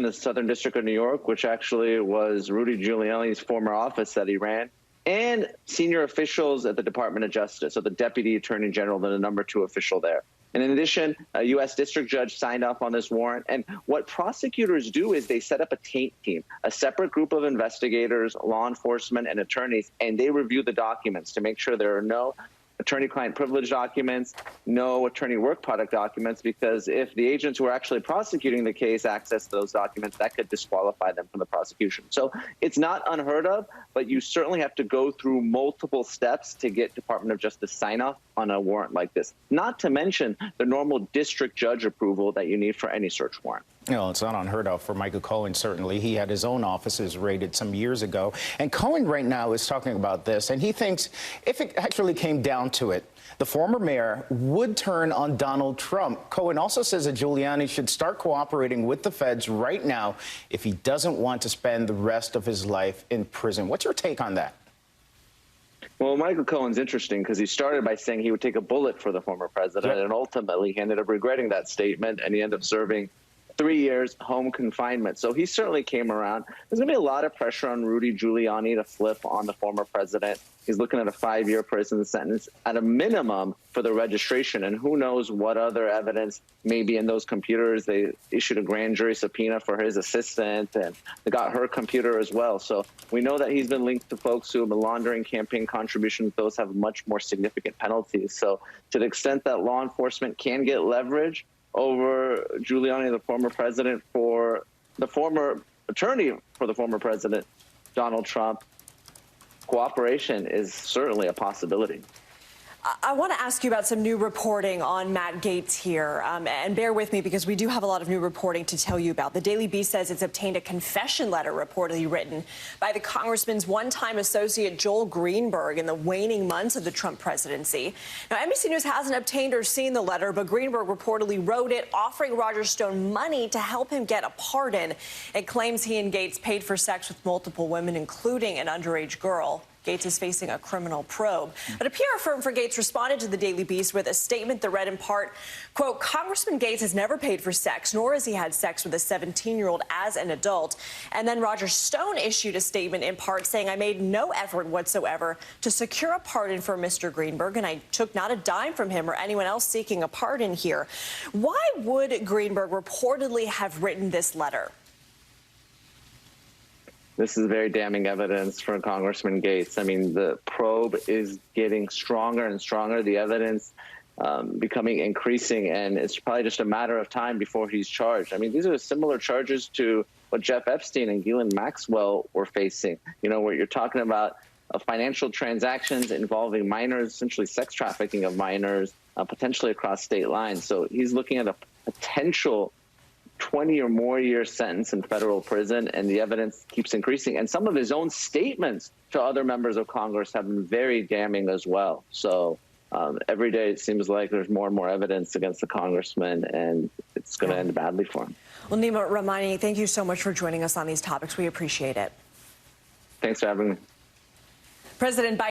the Southern District of New York, which actually was Rudy Giuliani's former office that he ran, and senior officials at the Department of Justice, so the Deputy Attorney General, the number 2 official there. And in addition, a U.S. district judge signed off on this warrant. And what prosecutors do is they set up a taint team, a separate group of investigators, law enforcement, and attorneys, and they review the documents to make sure there are no attorney-client privilege documents, no attorney work product documents, because if the agents who are actually prosecuting the case access those documents, that could disqualify them from the prosecution. So it's not unheard of, but you certainly have to go through multiple steps to get Department of Justice sign-off on a warrant like this, not to mention the normal district judge approval that you need for any search warrant. No, it's not unheard of for Michael Cohen, certainly. He had his own offices raided some years ago. And Cohen right now is talking about this, and he thinks if it actually came down to it, the former mayor would turn on Donald Trump. Cohen also says that Giuliani should start cooperating with the feds right now if he doesn't want to spend the rest of his life in prison. What's your take on that? Well, Michael Cohen's interesting because he started by saying he would take a bullet for the former president, and ultimately he ended up regretting that statement, and he ended up serving 3 years home confinement. So he certainly came around. There's going to be a lot of pressure on Rudy Giuliani to flip on the former president. He's looking at a 5-year prison sentence at a minimum for the registration. And who knows what other evidence may be in those computers. They issued a grand jury subpoena for his assistant, and they got her computer as well. So we know that he's been linked to folks who have been laundering campaign contributions. Those have much more significant penalties. So to the extent that law enforcement can get leverage over Giuliani, the former president, for the former attorney for the former president, Donald Trump, cooperation is certainly a possibility. I want to ask you about some new reporting on Matt Gaetz here, and bear with me because we do have a lot of new reporting to tell you about. The Daily Beast says it's obtained a confession letter reportedly written by the congressman's one-time associate Joel Greenberg in the waning months of the Trump presidency. Now, NBC News hasn't obtained or seen the letter, but Greenberg reportedly wrote it, offering Roger Stone money to help him get a pardon. It claims he and Gaetz paid for sex with multiple women, including an underage girl. Gaetz is facing a criminal probe. But a PR firm for Gaetz responded to the Daily Beast with a statement that read in part, quote, Congressman Gaetz has never paid for sex, nor has he had sex with a 17-year-old as an adult. And then Roger Stone issued a statement in part saying, I made no effort whatsoever to secure a pardon for Mr. Greenberg, and I took not a dime from him or anyone else seeking a pardon here. Why would Greenberg reportedly have written this letter? This is very damning evidence for Congressman Gaetz. I mean, the probe is getting stronger and stronger, the evidence becoming increasing, and it's probably just a matter of time before he's charged. I mean, these are similar charges to what Jeff Epstein and Ghislaine Maxwell were facing, you know, where you're talking about financial transactions involving minors, essentially sex trafficking of minors, potentially across state lines. So he's looking at a potential 20 or more year sentence in federal prison, and the evidence keeps increasing. And some of his own statements to other members of Congress have been very damning as well. So every day it seems like there's more and more evidence against the congressman, and it's going to end badly for him. Well, Neama Rahmani, thank you so much for joining us on these topics. We appreciate it. Thanks for having me. President Biden